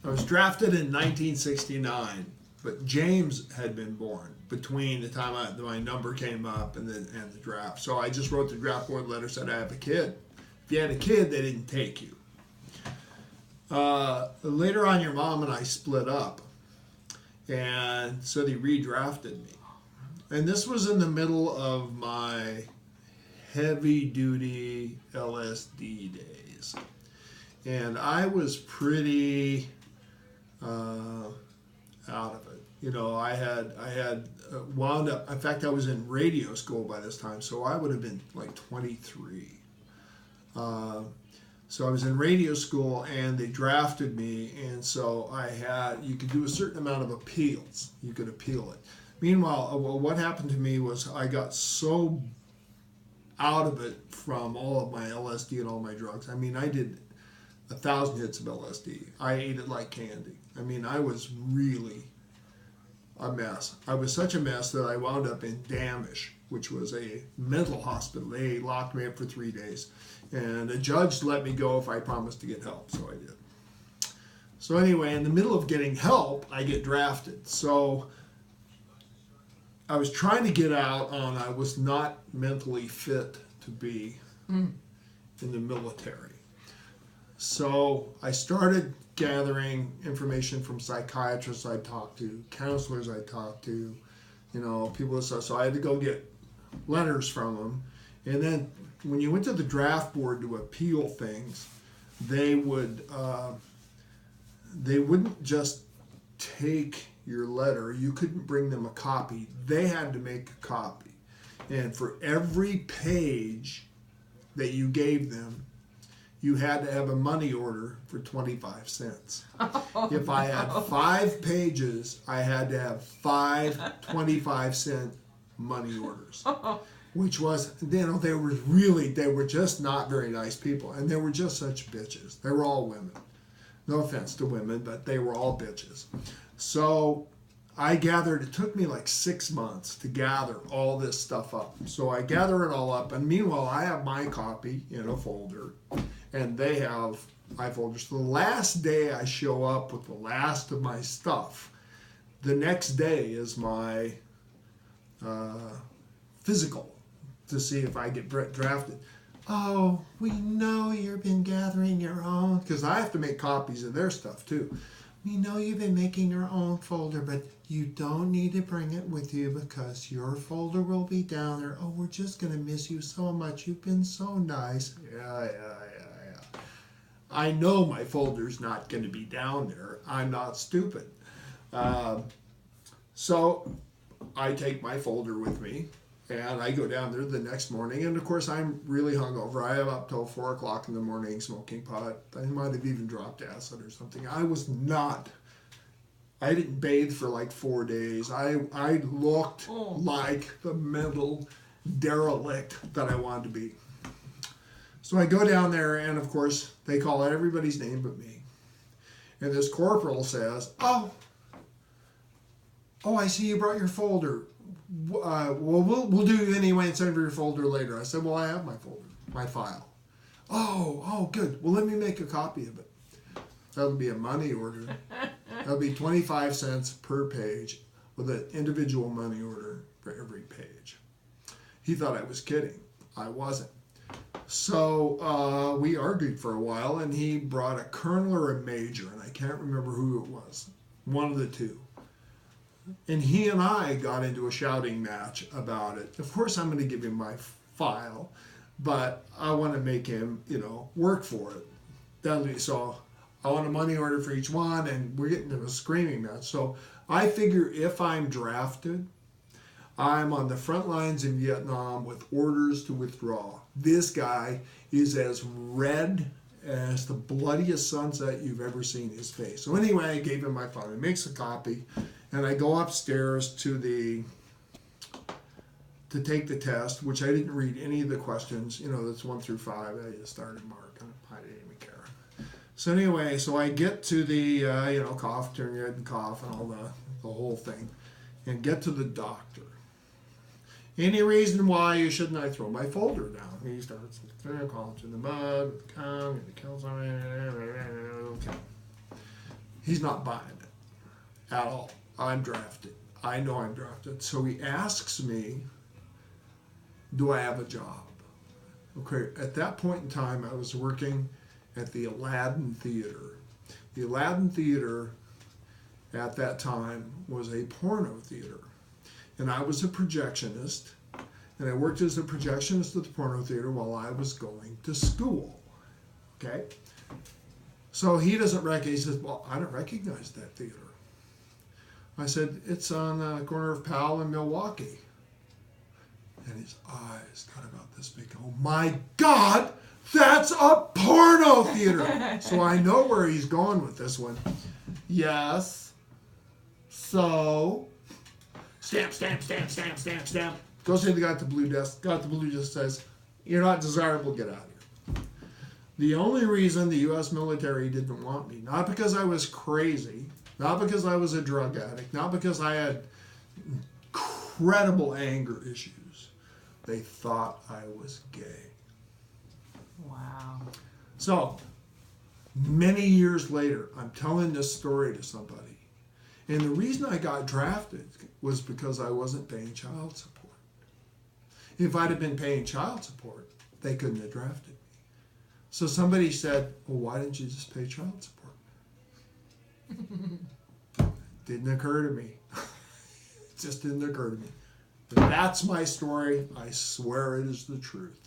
I was drafted in 1969, but James had been born between the time my number came up and the draft. So I just wrote the draft board letter, said I have a kid. If you had a kid, they didn't take you. Later on, your mom and I split up, and so they redrafted me. And this was in the middle of my heavy-duty LSD days. And I was pretty out of it. You know, I had wound up, in fact, I was in radio school by this time, so I would have been like 23. So I was in radio school and they drafted me, and so you could do a certain amount of appeals. You could appeal it. Meanwhile, what happened to me was I got so out of it from all of my LSD and all my drugs. I mean, I did 1,000 hits of LSD. I ate it like candy. I mean, I was really a mess. I was such a mess that I wound up in Damish, which was a mental hospital. They locked me up for 3 days. And a judge let me go if I promised to get help, so I did. So anyway, in the middle of getting help, I get drafted. So I was trying to get out on I was not mentally fit to be in the military. So I started gathering information from psychiatrists I talked to, counselors I talked to, you know, people. So I had to go get letters from them. And then when you went to the draft board to appeal things, they wouldn't just take your letter. You couldn't bring them a copy. They had to make a copy. And for every page that you gave them, you had to have a money order for 25 cents. If I had 5 pages, I had to have 5 25-cent money orders. Which was, you know, they were just not very nice people. And they were just such bitches. They were all women. No offense to women, but they were all bitches. So I gathered, it took me like 6 months to gather all this stuff up. So I gather it all up, and meanwhile I have my copy in a folder, and they have my folders. So the last day I show up with the last of my stuff, the next day is my physical to see if I get drafted. Oh, we know you've been gathering your own, because I have to make copies of their stuff too. We know you've been making your own folder, but you don't need to bring it with you because your folder will be down there. Oh, we're just going to miss you so much. You've been so nice. Yeah. I know my folder's not going to be down there. I'm not stupid. So I take my folder with me, and I go down there the next morning. And, of course, I'm really hungover. I am up till 4 o'clock in the morning smoking pot. I might have even dropped acid or something. I didn't bathe for like 4 days. I looked like the mental derelict that I wanted to be. So I go down there, and, of course, they call out everybody's name but me. And this corporal says, Oh, I see you brought your folder. Well, we'll do it anyway and send over your folder later. I said, well, I have my folder, my file. Oh, good. Well, let me make a copy of it. That'll be a money order. That'll be 25 cents per page with an individual money order for every page. He thought I was kidding. I wasn't. So we argued for a while, and he brought a colonel or a major, and I can't remember who it was. One of the two. And he and I got into a shouting match about it. Of course, I'm going to give him my file, but I want to make him, work for it. So I want a money order for each one, and we're getting into a screaming match. So I figure if I'm drafted, I'm on the front lines in Vietnam with orders to withdraw. This guy is as red as the bloodiest sunset you've ever seen his face. So anyway, I gave him my file. He makes a copy. And I go upstairs to take the test, which I didn't read any of the questions. That's 1 through 5. I just started marking. I didn't even care. So anyway, I get to the, cough, turn your head and cough and all the whole thing, and get to the doctor. Any reason why you shouldn't I throw my folder down? He starts calling to the mud, the cum, the kills on it. Okay. He's not buying it at all. I'm drafted. I know I'm drafted. So he asks me, do I have a job? Okay, at that point in time, I was working at the Aladdin Theater. The Aladdin Theater at that time was a porno theater. And I was a projectionist, and I worked as a projectionist at the porno theater while I was going to school. Okay? So he doesn't recognize, he says, well, I don't recognize that theater. I said, it's on the corner of Powell and Milwaukee. And his eyes got about this big. Oh my God, that's a porno theater. So I know where he's going with this one. Yes. So. Stamp, stamp, stamp, stamp, stamp, stamp. Goes to the guy at the blue desk. Guy at the blue desk says, you're not desirable, get out of here. The only reason the U.S. military didn't want me, not because I was crazy, not because I was a drug addict, not because I had incredible anger issues. They thought I was gay. Wow. So, many years later, I'm telling this story to somebody. And the reason I got drafted was because I wasn't paying child support. If I'd have been paying child support, they couldn't have drafted me. So somebody said, well, why didn't you just pay child support? Didn't occur to me. It just didn't occur to me. But that's my story. I swear it is the truth.